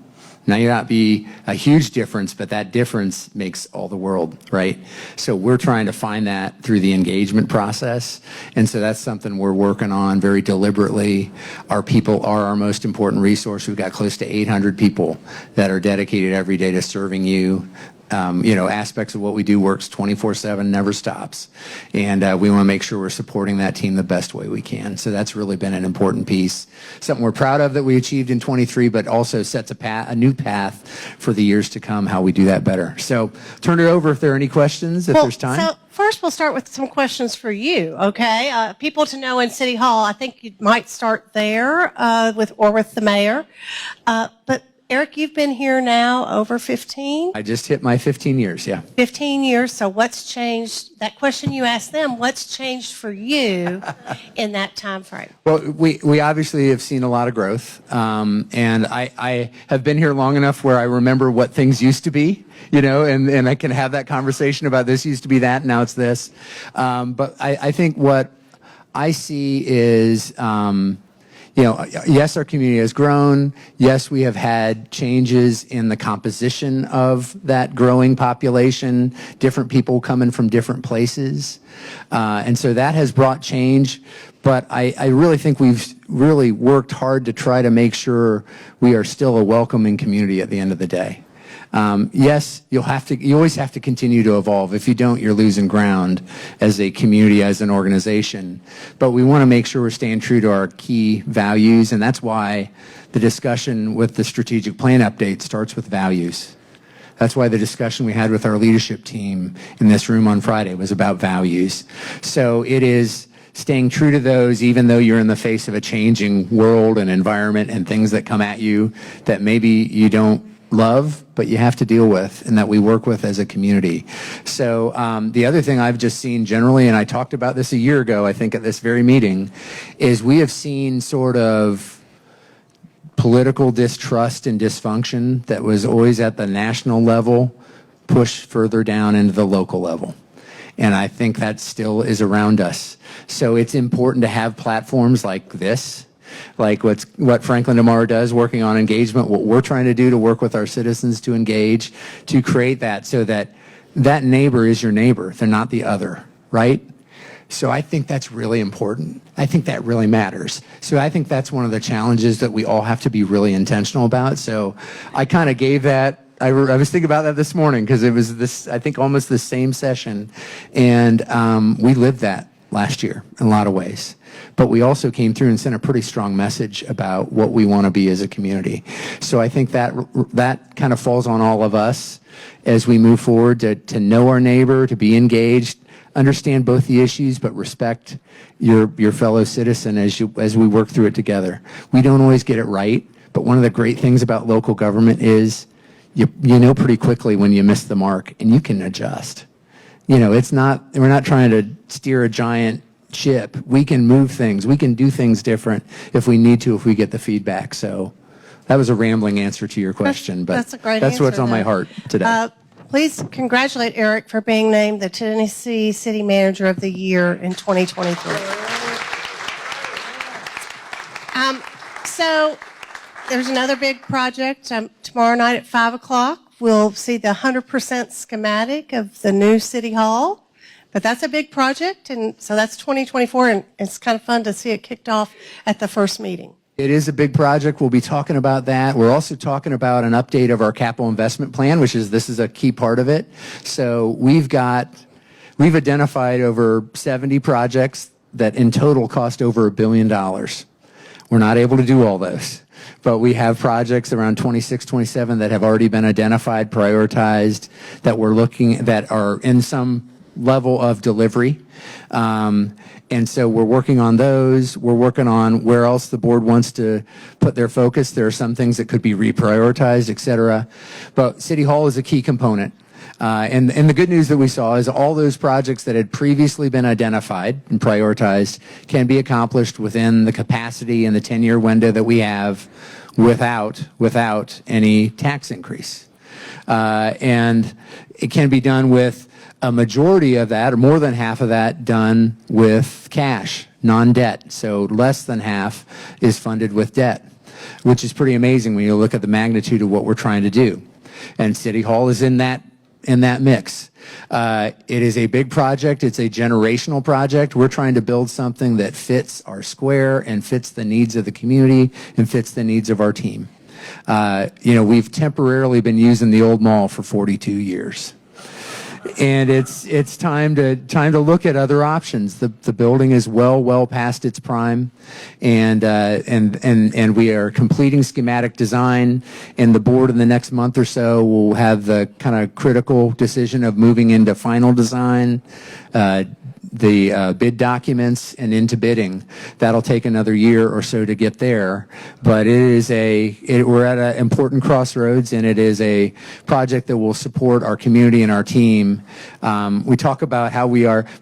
Now, may not be a huge difference, but that difference makes all the world, right? So we're trying to find that through the engagement process. And so that's something we're working on very deliberately. Our people are our most important resource. We've got close to 800 people that are dedicated every day to serving you. Aspects of what we do works 24/7, never stops. And we want to make sure we're supporting that team the best way we can. So that's really been an important piece. Something we're proud of that we achieved in 23, but also sets a new path for the years to come, how we do that better. So turn it over if there are any questions, if there's time. So first we'll start with some questions for you, okay? People to know in City Hall, I think you might start there with the mayor. But Eric, you've been here now over 15? I just hit my 15 years, yeah. 15 years, so what's changed? That question you asked them, what's changed for you in that time frame? Well, we obviously have seen a lot of growth, and I have been here long enough where I remember what things used to be, and I can have that conversation about this used to be that, now it's this. But I think what I see is... yes, our community has grown. Yes, we have had changes in the composition of that growing population, different people coming from different places. And so that has brought change. But I really think we've really worked hard to try to make sure we are still a welcoming community at the end of the day. Yes, you always have to continue to evolve. If you don't, you're losing ground as a community, as an organization. But we want to make sure we're staying true to our key values, and that's why the discussion with the strategic plan update starts with values. That's why the discussion we had with our leadership team in this room on Friday was about values. So it is staying true to those, even though you're in the face of a changing world and environment and things that come at you that maybe you don't love, but you have to deal with, and that we work with as a community. So the other thing I've just seen generally, and I talked about this a year ago, I think at this very meeting, is we have seen sort of political distrust and dysfunction that was always at the national level push further down into the local level. And I think that still is around us. So it's important to have platforms like this, like what Franklin Damar does, working on engagement, what we're trying to do to work with our citizens to engage, to create that so that that neighbor is your neighbor. They're not the other, right? So I think that's really important. I think that really matters. So I think that's one of the challenges that we all have to be really intentional about. So I kind of gave that, I was thinking about that this morning because it was this, I think almost the same session. And we lived that last year in a lot of ways. But we also came through and sent a pretty strong message about what we want to be as a community. So I think that kind of falls on all of us as we move forward to know our neighbor, to be engaged, understand both the issues, but respect your fellow citizen as we work through it together. We don't always get it right, but one of the great things about local government is you know pretty quickly when you miss the mark, and you can adjust. We're not trying to steer a giant ship. We can move things. We can do things different if we need to, if we get the feedback. So That was a rambling answer to your question, but That's a great that's what's answer, on my though. heart today. Please congratulate Eric for being named the Tennessee City Manager of the Year in 2023. So there's another big project. Tomorrow night at 5 o'clock, we'll see the 100% schematic of the new City Hall. But that's a big project, and so that's 2024, and it's kind of fun to see it kicked off at the first meeting. It is a big project. We'll be talking about that. We're also talking about an update of our capital investment plan, this is a key part of it. So we've identified over 70 projects that in total cost over $1 billion. We're not able to do all those, but we have projects around 26, 27 that have already been identified, prioritized, that are in some level of delivery. And so we're working on those. We're working on where else the board wants to put their focus. There are some things that could be reprioritized, et cetera. But City Hall is a key component. And the good news that we saw is all those projects that had previously been identified and prioritized can be accomplished within the capacity and the 10-year window that we have without any tax increase. And it can be done with a majority of that, or more than half of that, done with cash, non-debt. So less than half is funded with debt, which is pretty amazing when you look at the magnitude of what we're trying to do. And City Hall is in that mix. It is a big project. It's a generational project. We're trying to build something that fits our square and fits the needs of the community and fits the needs of our team. We've temporarily been using the old mall for 42 years. And it's time to look at other options. The building is well past its prime, and we are completing schematic design. And the board in the next month or so will have the kind of critical decision of moving into final design, the bid documents, and into bidding. That'll take another year or so to get there, but we're at an important crossroads, and it is a project that will support our community and our team. We talk about how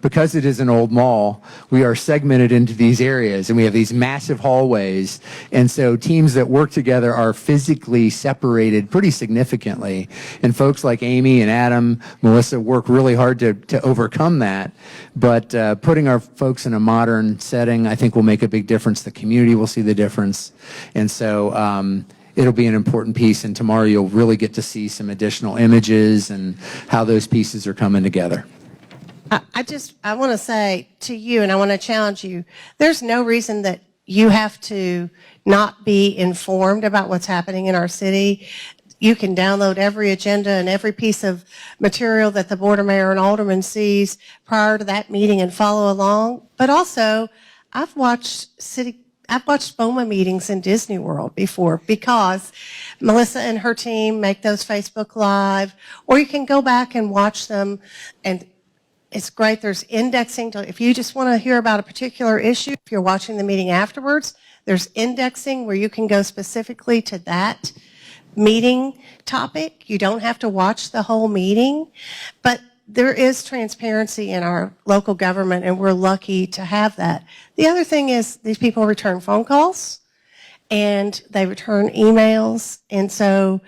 because it is an old mall, we are segmented into these areas, and we have these massive hallways, and so teams that work together are physically separated pretty significantly, and folks like Amy and Adam, Melissa work really hard to overcome that. But putting our folks in a modern setting, I think, will make a big difference. The community will see the difference. And so it'll be an important piece. And tomorrow you'll really get to see some additional images and how those pieces are coming together. I want to say to you, and I want to challenge you, there's no reason that you have to not be informed about what's happening in our city. You can download every agenda and every piece of material that the board or mayor and alderman sees prior to that meeting and follow along. But also, I've watched BOMA meetings in Disney World before, because Melissa and her team make those Facebook Live, or you can go back and watch them, and it's great. There's indexing. If you just want to hear about a particular issue, if you're watching the meeting afterwards, there's indexing where you can go specifically to that meeting topic. You don't have to watch the whole meeting, but there is transparency in our local government, and we're lucky to have that. The other thing is these people return phone calls and they return emails, and so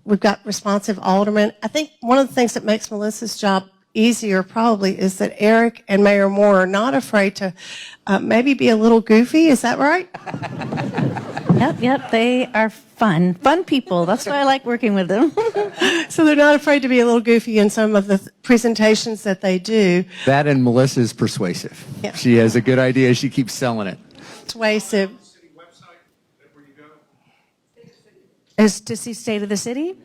we've got responsive aldermen. I think one of the things that makes Melissa's job easier probably is that Eric and Mayor Moore are not afraid to maybe be a little goofy. Is that right? Yep, they are fun people. That's why I like working with them. So they're not afraid to be a little goofy in some of the presentations that they do. That and Melissa's persuasive. Yeah. She has a good idea. She keeps selling it. Persuasive. Is to see State of the City?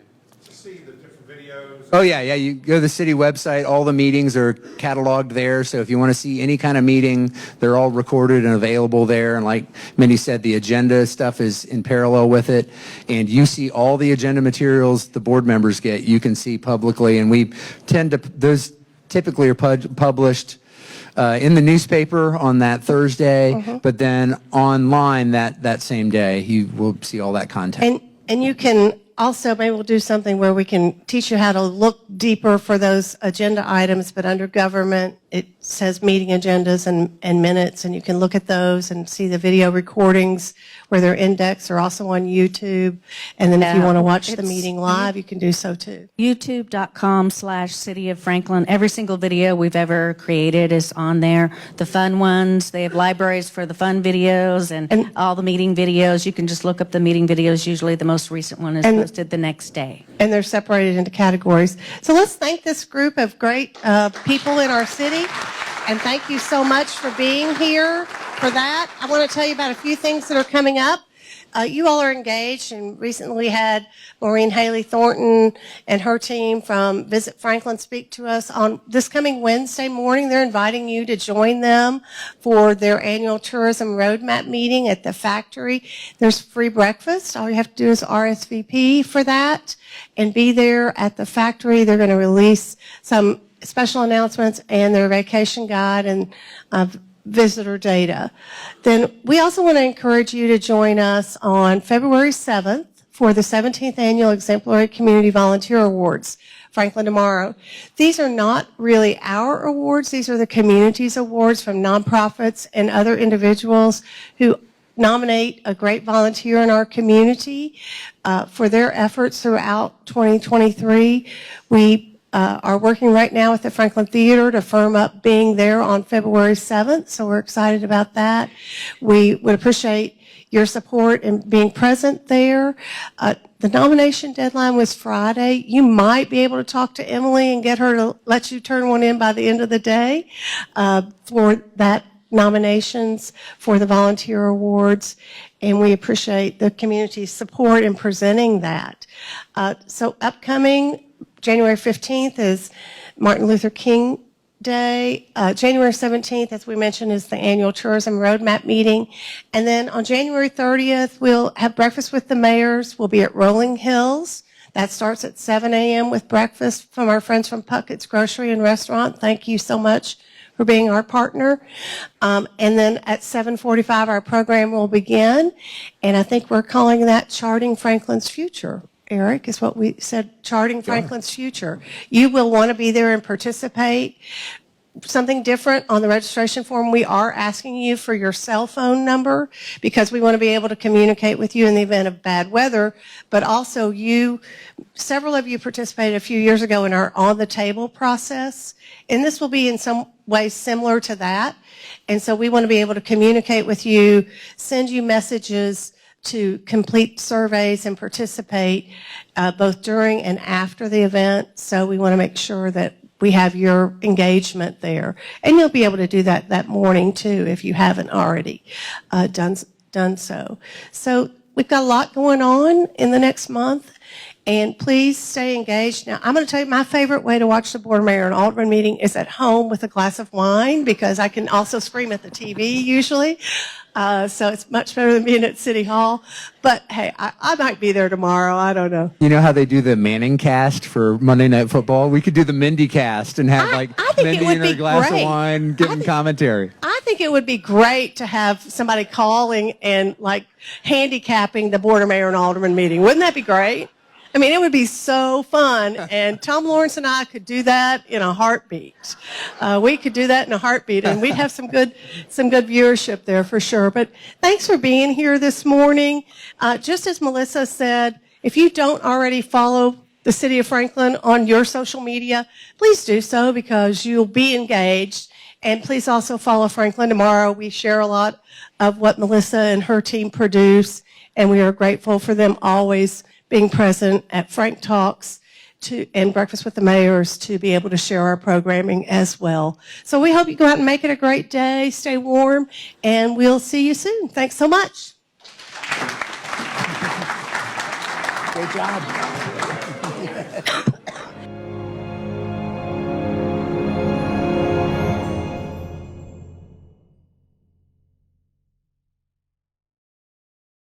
Oh, yeah. You go to the city website. All the meetings are cataloged there. So if you want to see any kind of meeting, they're all recorded and available there. And like Mindy said, the agenda stuff is in parallel with it. And you see all the agenda materials the board members get, you can see publicly. And those typically are published in the newspaper on that Thursday, but then online that same day, you will see all that content. And you can also, maybe we'll do something where we can teach you how to look deeper for those agenda items, but under government it says meeting agendas and minutes, and you can look at those and see the video recordings where they're indexed. They're also on YouTube. And then if you Yeah, want to watch the it's- meeting live, you can do so too. YouTube.com/City of Franklin. Every single video we've ever created is on there. The fun ones, they have libraries for the fun videos and all the meeting videos. You can just look up the meeting videos. Usually the most recent one is posted the next day. And they're separated into categories. So let's thank this group of great people in our city. And thank you so much for being here for that. I want to tell you about a few things that are coming up. You all are engaged and recently had Maureen Haley Thornton and her team from Visit Franklin speak to us on this coming Wednesday morning. They're inviting you to join them for their annual tourism roadmap meeting at the factory. There's free breakfast. All you have to do is RSVP for that and be there at the factory. They're going to release some special announcements and their vacation guide and visitor data. Then we also want to encourage you to join us on February 7th for the 17th Annual Exemplary Community Volunteer Awards, Franklin Tomorrow. These are not really our awards. These are the community's awards from nonprofits and other individuals who nominate a great volunteer in our community for their efforts throughout 2023. We are working right now with the Franklin Theater to firm up being there on February 7th, so we're excited about that. We would appreciate your support in being present there. The nomination deadline was Friday. You might be able to talk to Emily and get her to let you turn one in by the end of the day for that nominations for the volunteer awards, and we appreciate the community's support in presenting that. So upcoming January 15th is Martin Luther King Day. January 17th, as we mentioned, is the annual tourism roadmap meeting. And then on January 30th, we'll have breakfast with the mayors. We'll be at Rolling Hills. That starts at 7 a.m. with breakfast from our friends from Puckett's Grocery and Restaurant. Thank you so much for being our partner. And then at 7:45, our program will begin. And I think we're calling that Charting Franklin's Future. Eric, is what we said, Charting Franklin's Future. You will want to be there and participate. Something different on the registration form, we are asking you for your cell phone number because we want to be able to communicate with you in the event of bad weather, but also several of you participated a few years ago in our On the Table process, and this will be in some ways similar to that. And so we want to be able to communicate with you, send you messages to complete surveys and participate both during and after the event. So we want to make sure that we have your engagement there. And you'll be able to do that morning too if you haven't already done so. So we've got a lot going on in the next month. And please stay engaged. Now, I'm going to tell you my favorite way to watch the board, mayor, and alderman meeting is at home with a glass of wine because I can also scream at the TV usually. So it's much better than being at City Hall. But hey, I might be there tomorrow. I don't know. You know how they do the Manning cast for Monday Night Football? We could do the Mindy cast and have Mindy in her glass of wine giving commentary. I think it would be great to have somebody calling and handicapping the board, mayor, and alderman meeting. Wouldn't that be great? I mean, it would be so fun, and Tom Lawrence and I could do that in a heartbeat. We could do that in a heartbeat, and we'd have some good viewership there for sure. But thanks for being here this morning. Just as Melissa said, if you don't already follow the City of Franklin on your social media, please do so because you'll be engaged. And please also follow Franklin Tomorrow. We share a lot of what Melissa and her team produce, and we are grateful for them always being present at Frank Talks and Breakfast with the Mayors to be able to share our programming as well. So we hope you go out and make it a great day, stay warm, and we'll see you soon. Thanks so much. Great job.